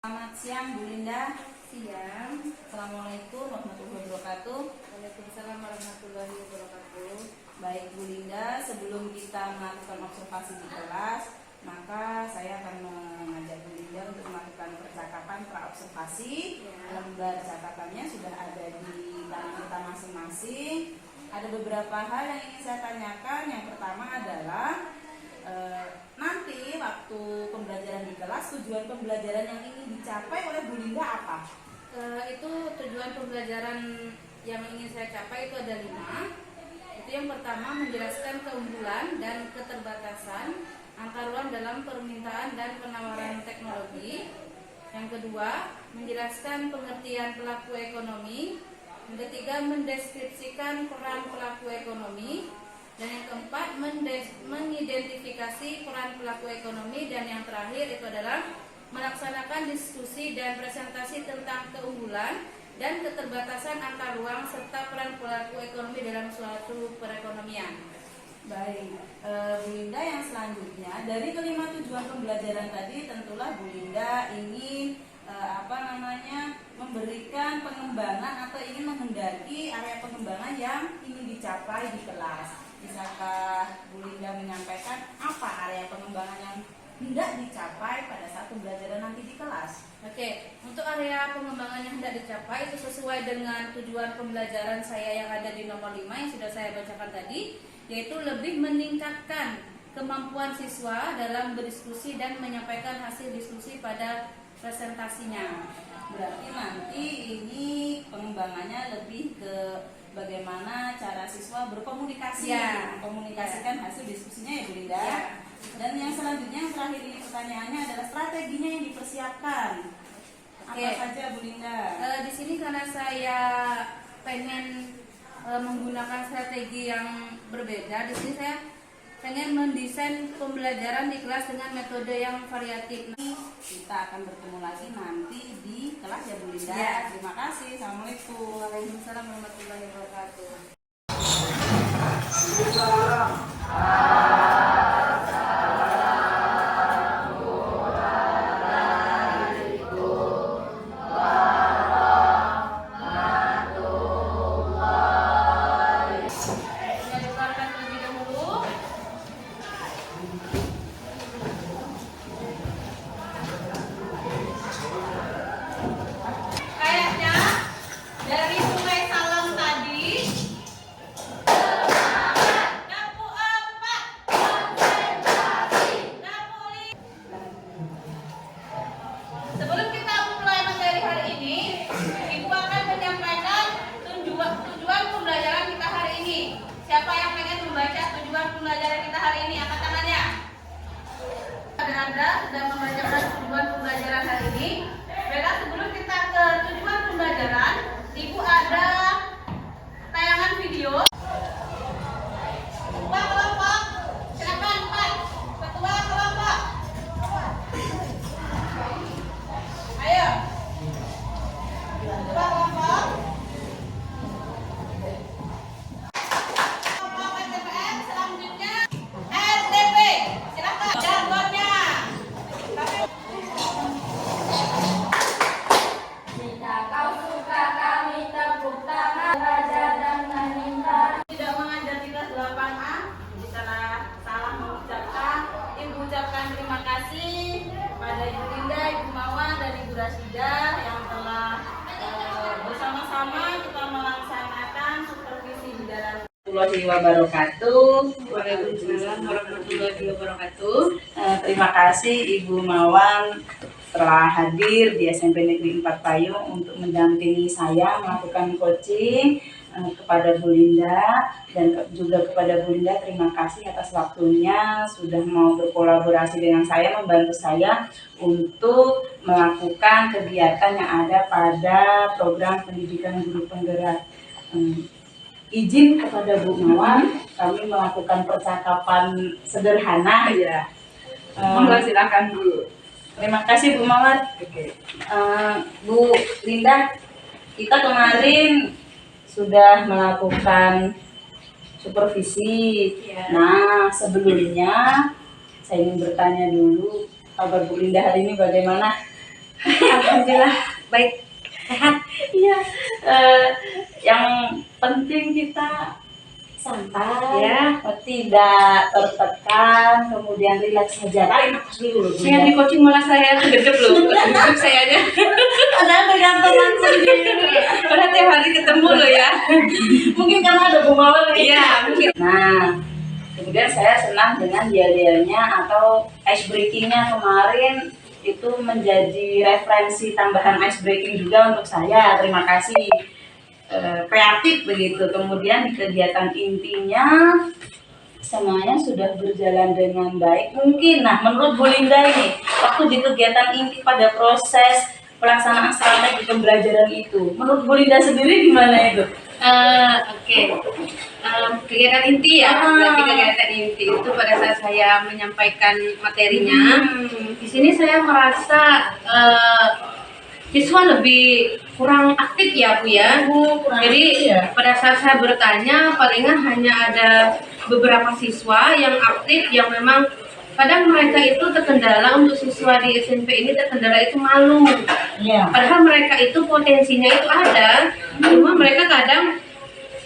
Selamat siang Bu Linda. Siang. Assalamualaikum warahmatullahi wabarakatuh. Waalaikumsalam warahmatullahi wabarakatuh. Baik Bu Linda, sebelum kita melakukan observasi di kelas, maka saya akan mengajak Bu Linda untuk melakukan percakapan praobservasi. Lembar catatannya sudah ada di tangan kita masing-masing. Ada beberapa hal yang ingin saya tanyakan. Yang pertama adalah nanti waktu pembelajaran di kelas, tujuan pembelajaran yang ingin dicapai oleh Bu Linda apa? Itu tujuan pembelajaran yang ingin saya capai itu ada 5. Itu yang pertama, menjelaskan keunggulan dan keterbatasan antar ruang dalam permintaan dan penawaran teknologi. Yang kedua, menjelaskan pengertian pelaku ekonomi. Yang ketiga, mendeskripsikan peran pelaku ekonomi. Dan yang keempat, mengidentifikasi peran pelaku ekonomi. Dan yang terakhir itu adalah melaksanakan diskusi dan presentasi tentang keunggulan dan keterbatasan antar ruang serta peran pelaku ekonomi dalam suatu perekonomian. Baik, Bu Linda, yang selanjutnya dari kelima tujuan pembelajaran tadi, tentulah Bu Linda ingin memberikan pengembangan atau ingin menghendaki area pengembangan yang ingin dicapai di kelas. Bisakah Bu Linda menyampaikan apa area pengembangan yang hendak dicapai pada saat pembelajaran nanti di kelas? Oke, untuk area pengembangan yang hendak dicapai itu sesuai dengan tujuan pembelajaran saya yang ada di nomor 5 yang sudah saya bacakan tadi, yaitu lebih meningkatkan kemampuan siswa dalam berdiskusi dan menyampaikan hasil diskusi pada presentasinya. Berarti nanti ini pengembangannya lebih ke bagaimana cara siswa berkomunikasi, mengkomunikasikan hasil diskusinya ya Bu Linda. Ya. Dan yang selanjutnya, yang terakhir ini pertanyaannya adalah strateginya yang dipersiapkan. Apa saja Bu Linda? Di sini karena saya pengen menggunakan strategi yang berbeda, di sini saya pengen mendesain pembelajaran di kelas dengan metode yang variatif. Kita akan bertemu lagi nanti di kelas ya Bu Linda. Ya. Terima kasih. Assalamualaikum. Waalaikumsalam warahmatullahi wabarakatuh. Kayaknya dari Sungai Salem tadi Dapu 4 konsentrasi Dapu 5. Sebelum kita mulai materi hari ini, Ibu akan menyampaikan tujuan pembelajaran kita hari ini. Siapa yang pengen membaca tujuan pembelajaran kita hari ini? Angkat tangannya. Anda sudah membacakan tujuan pembelajaran hari ini. Baiklah, sebelum kita ke tujuan pembelajaran, Ibu ada tayangan video. Ketua kelompok, silakan Pak. Ketua kelompok. Ayo. Ketua kelompok. Kelompok SDPM selanjutnya RDP. Silakan jargonnya. Jika kau suka kami tepuk tangan saja dan meminta. Tidak mengajar di kelas 8A, salah mengucapkan. Ibu ucapkan terima kasih pada Ibu Linda, Ibu Mawar, dan Ibu Rasidah yang telah bersama-sama kita melaksanakan supervisi di dalam warahmatullahi wabarakatuh. Waalaikumsalam warahmatullahi wabarakatuh. Terima kasih Ibu Mawar telah hadir di SMP Negeri 4 Payung untuk mendampingi saya melakukan coaching. Kepada Bu Linda dan juga kepada Bu Linda, terima kasih atas waktunya sudah mau berkolaborasi dengan saya, membantu saya untuk melakukan kegiatan yang ada pada program pendidikan guru penggerak. Izin kepada Bu Mawar, kami melakukan percakapan sederhana ya. Monggo silakan Bu. Terima kasih Bu Mawar. Bu Linda, kita kemarin sudah melakukan supervisi. Nah, sebelumnya saya ingin bertanya dulu, kabar Bu Linda hari ini bagaimana? Alhamdulillah baik, sehat. Iya. Yang penting kita santai, Ya. tidak tertekan, kemudian rileks saja. Tarik nafas dulu. Saya di coaching malah saya gedep loh, gedep sayanya. Padahal tergantung sendiri. Padahal tiap hari ketemu loh ya. Mungkin karena ada Bumawan nih. Iya, mungkin. Nah, kemudian saya senang dengan yel-yelnya atau ice breakingnya kemarin itu menjadi referensi tambahan ice breaking juga untuk saya. Terima kasih. Kreatif begitu. Kemudian di kegiatan intinya semuanya sudah berjalan dengan baik. Mungkin, nah menurut Bu Linda ini, waktu di kegiatan inti pada proses pelaksanaan strategi pembelajaran itu, menurut Bu Linda sendiri gimana itu? Oke. Kegiatan inti ya, berarti kegiatan inti itu pada saat saya menyampaikan materinya, di sini saya merasa siswa lebih kurang aktif ya Bu ya. Jadi pada saat saya bertanya palingan hanya ada beberapa siswa yang aktif yang memang kadang mereka itu terkendala, untuk siswa di SMP ini terkendala itu malu. Iya. Padahal mereka itu potensinya itu ada, cuma mereka kadang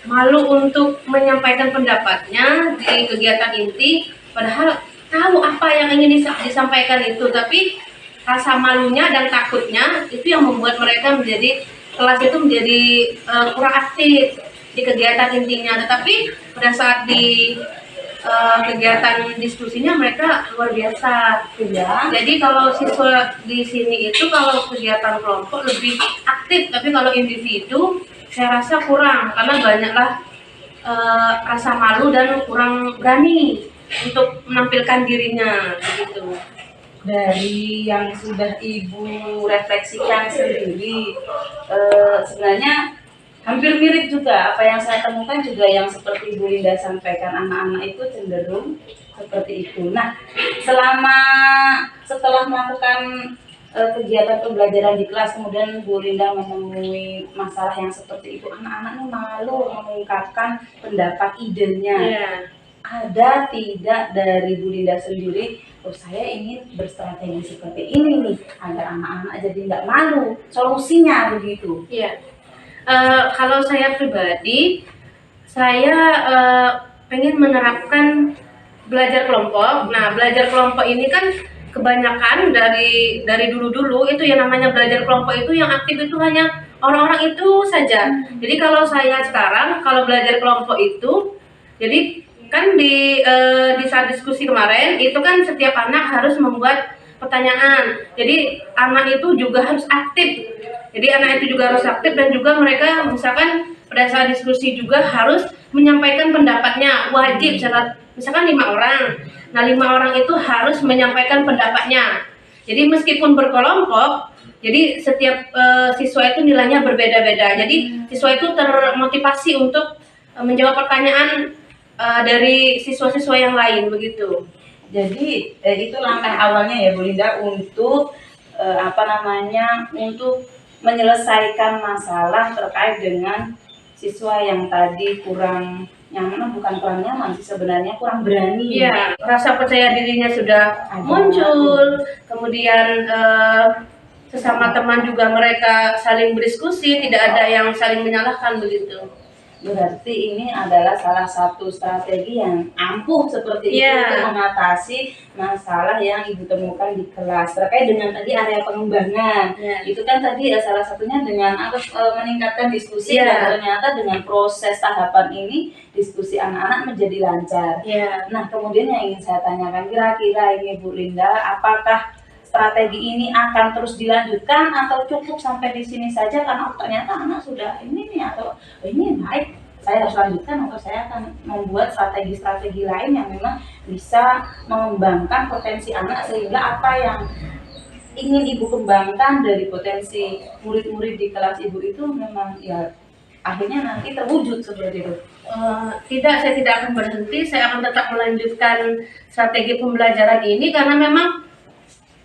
malu untuk menyampaikan pendapatnya di kegiatan inti, padahal tahu apa yang ingin disampaikan itu, tapi rasa malunya dan takutnya itu yang membuat mereka menjadi kelas itu menjadi kurang aktif di kegiatan intinya. Tetapi pada saat di kegiatan diskusinya mereka luar biasa. Ya. Jadi kalau siswa di sini itu kalau kegiatan kelompok lebih aktif, tapi kalau individu saya rasa kurang karena banyaklah rasa malu dan kurang berani untuk menampilkan dirinya begitu. Dari yang sudah Ibu refleksikan sendiri, sebenarnya hampir mirip juga apa yang saya temukan juga yang seperti Bu Linda sampaikan, anak-anak itu cenderung seperti itu. Nah, setelah melakukan kegiatan pembelajaran di kelas, kemudian Bu Linda menemui masalah yang seperti itu, anak-anak ini malu mengungkapkan pendapat idenya. Yeah. Ada tidak dari Bu Linda sendiri, oh saya ingin berstrategi seperti ini nih agar anak-anak jadi nggak malu, solusinya begitu? Iya. Kalau saya pribadi, saya pengen menerapkan belajar kelompok. Nah, belajar kelompok ini kan kebanyakan dari dulu-dulu itu yang namanya belajar kelompok itu yang aktif itu hanya orang-orang itu saja. Jadi kalau saya sekarang kalau belajar kelompok itu, jadi kan di saat diskusi kemarin itu kan setiap anak harus membuat pertanyaan. Jadi anak itu juga harus aktif. Jadi anak itu juga harus aktif dan juga mereka misalkan pada saat diskusi juga harus menyampaikan pendapatnya, wajib. Misalkan 5 orang. Nah 5 orang itu harus menyampaikan pendapatnya. Jadi meskipun berkelompok, jadi setiap siswa itu nilainya berbeda-beda. Jadi siswa itu termotivasi untuk menjawab pertanyaan dari siswa-siswa yang lain begitu. Jadi itu langkah awalnya ya Bu Linda untuk untuk menyelesaikan masalah terkait dengan siswa yang tadi kurang nyaman, bukan kurang nyaman sih sebenarnya, kurang berani. Iya, rasa percaya dirinya sudah muncul, kemudian sesama teman juga mereka saling berdiskusi, tidak ada yang saling menyalahkan begitu. Berarti ini adalah salah satu strategi yang ampuh seperti itu untuk mengatasi masalah yang Ibu temukan di kelas terkait dengan tadi area pengembangan. Itu kan tadi salah satunya dengan meningkatkan diskusi dan ternyata dengan proses tahapan ini diskusi anak-anak menjadi lancar. Nah, kemudian yang ingin saya tanyakan, kira-kira ini Bu Linda, apakah strategi ini akan terus dilanjutkan atau cukup sampai di sini saja karena ternyata anak sudah ini nih atau ini baik, saya harus lanjutkan atau saya akan membuat strategi-strategi lain yang memang bisa mengembangkan potensi anak sehingga apa yang ingin Ibu kembangkan dari potensi murid-murid di kelas Ibu itu memang ya akhirnya nanti terwujud seperti itu. Tidak, saya tidak akan berhenti, saya akan tetap melanjutkan strategi pembelajaran ini karena memang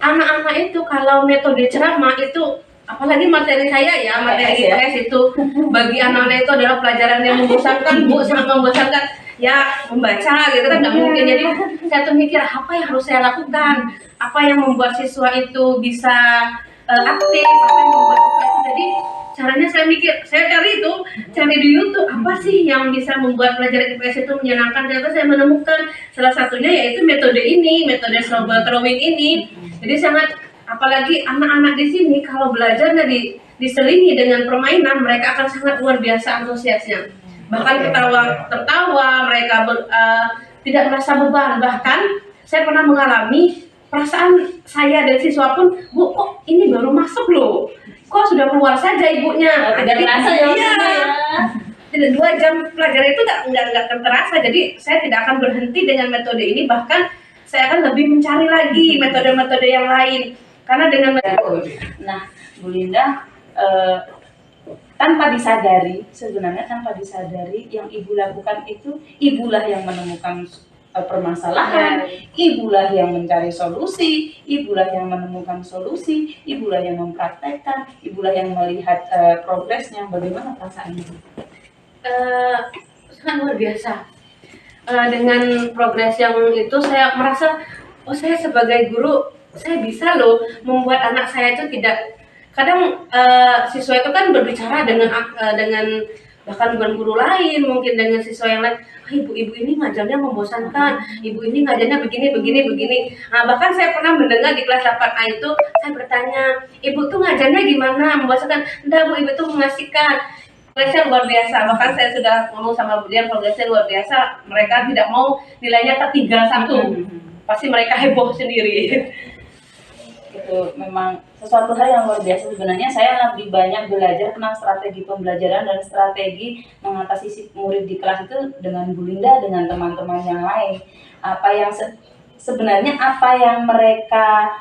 anak-anak itu kalau metode ceramah itu, apalagi materi saya ya, materi IPS itu bagi anak-anak itu adalah pelajaran yang membosankan, Bu, sangat membosankan. Ya membaca gitu kan nggak mungkin. Jadi saya tuh mikir apa yang harus saya lakukan, apa yang membuat siswa itu bisa aktif, apa yang membuat siswa itu. Jadi caranya saya cari di YouTube apa sih yang bisa membuat pelajar IPS itu menyenangkan. Ternyata saya menemukan salah satunya yaitu metode snowball throwing ini. Jadi sangat, apalagi anak-anak di sini kalau belajarnya diselingi dengan permainan, mereka akan sangat luar biasa antusiasnya. Bahkan tertawa, mereka tidak merasa beban. Bahkan saya pernah mengalami perasaan saya dan siswa pun, Bu, kok ini baru masuk loh, kok sudah keluar saja ibunya. Tidak terasa ya. Iya. Tidak, 2 jam pelajaran itu nggak akan terasa. Jadi saya tidak akan berhenti dengan metode ini, bahkan saya akan lebih mencari lagi metode-metode yang lain. Karena dengan Nah, Bu Linda, sebenarnya tanpa disadari yang ibu lakukan itu, ibulah yang menemukan permasalahan, ibulah yang mencari solusi, ibulah yang menemukan solusi, ibulah yang mempraktekkan, ibulah yang melihat progresnya. Bagaimana perasaan ibu? Sangat luar biasa. Dengan progres yang itu saya merasa, oh, saya sebagai guru, saya bisa loh membuat anak saya itu tidak, kadang siswa itu kan berbicara dengan bahkan bukan guru lain, mungkin dengan siswa yang lain, ibu-ibu ini ngajarnya membosankan, ibu ini ngajarnya begini. Nah, bahkan saya pernah mendengar di kelas 8A itu, saya bertanya, ibu tuh ngajarnya gimana, membosankan? Enggak, Bu, ibu tuh mengasihkan. Progresnya luar biasa. Bahkan saya sudah ngomong sama beliau, progresnya luar biasa. Mereka tidak mau nilainya tertinggal 1. Pasti mereka heboh sendiri. Itu memang sesuatu hal yang luar biasa. Sebenarnya saya lebih banyak belajar tentang strategi pembelajaran dan strategi mengatasi murid di kelas itu dengan Bu Linda, dengan teman-teman yang lain. Apa yang sebenarnya apa yang mereka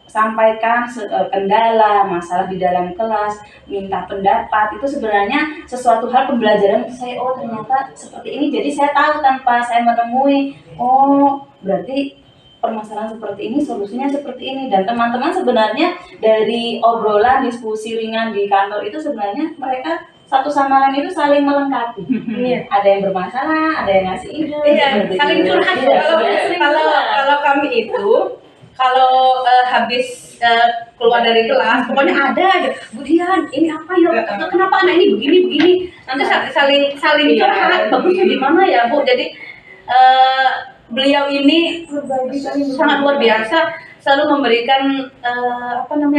sampaikan, kendala, masalah di dalam kelas, minta pendapat, itu sebenarnya sesuatu hal pembelajaran. Saya, oh ternyata seperti ini, jadi saya tahu tanpa saya menemui, oh berarti permasalahan seperti ini, solusinya seperti ini. Dan teman-teman sebenarnya dari obrolan, diskusi ringan di kantor itu sebenarnya mereka satu sama lain itu saling melengkapi. Ada yang bermasalah, ada yang ngasih ide. Saling curhat. Kalau kami itu, kalau habis keluar dari kelas, pokoknya ada aja, Bu Dian, ini apa ya? Kenapa anak ini begini? Nanti saling curhat. Bagusnya di mana ya, Bu? Jadi beliau ini sangat luar biasa, selalu memberikan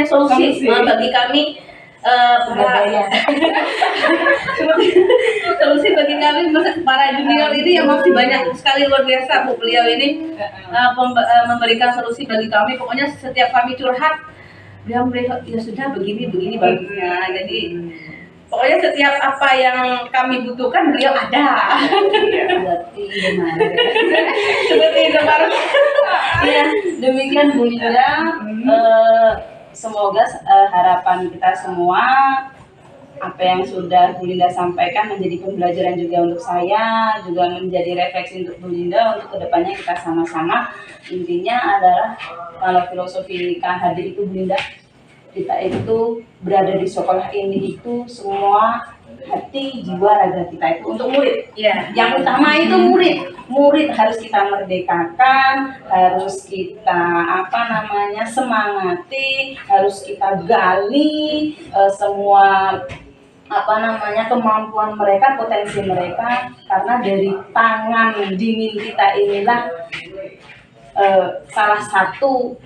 solusi bagi kami. Solusi bagi kami para junior ini yang masih banyak sekali, luar biasa Bu, beliau ini memberikan solusi bagi kami. Pokoknya setiap kami curhat, beliau ya sudah begini bagusnya. Jadi pokoknya setiap apa yang kami butuhkan beliau ada. Berarti gimana? Seperti itu baru. Ya, demikian Bu Linda. Semoga harapan kita semua, apa yang sudah Bu Linda sampaikan menjadi pembelajaran juga untuk saya, juga menjadi refleksi untuk Bu Linda untuk kedepannya kita sama-sama. Intinya adalah kalau filosofi KHD itu Bu Linda, kita itu berada di sekolah ini itu semua hati, jiwa, raga kita itu untuk murid. Ya. Yang utama itu murid. Murid harus kita merdekakan, harus kita semangati, harus kita gali semua kemampuan mereka, potensi mereka, karena dari tangan dingin kita inilah salah satu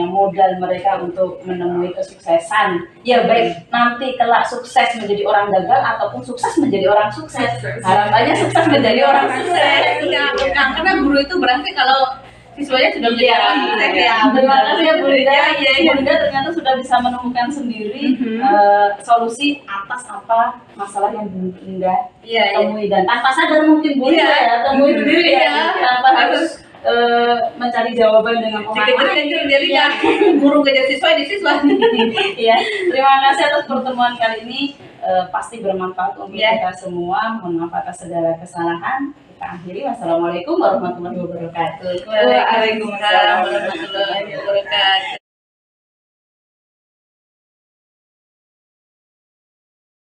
modal mereka untuk menemui kesuksesan. Ya baik nanti kelak sukses menjadi orang gagal ataupun sukses menjadi orang sukses. Harapannya sukses menjadi orang sukses. Karena guru itu berarti kalau siswanya sudah menjadi orang sukses ya. Terima kasih ya Bu Linda. Bu Linda ternyata sudah bisa menemukan sendiri solusi atas apa masalah yang Bu Linda temui, dan tanpa sadar mungkin Bu Linda temui sendiri tanpa harus mencari jawaban dengan orang lain. Jadi guru kejar siswa di siswa. Ya, terima kasih atas pertemuan kali ini. Pasti bermanfaat untuk kita semua. Mohon maaf atas segala kesalahan. Kita akhiri. Wassalamualaikum warahmatullahi wabarakatuh. Waalaikumsalam warahmatullahi wabarakatuh.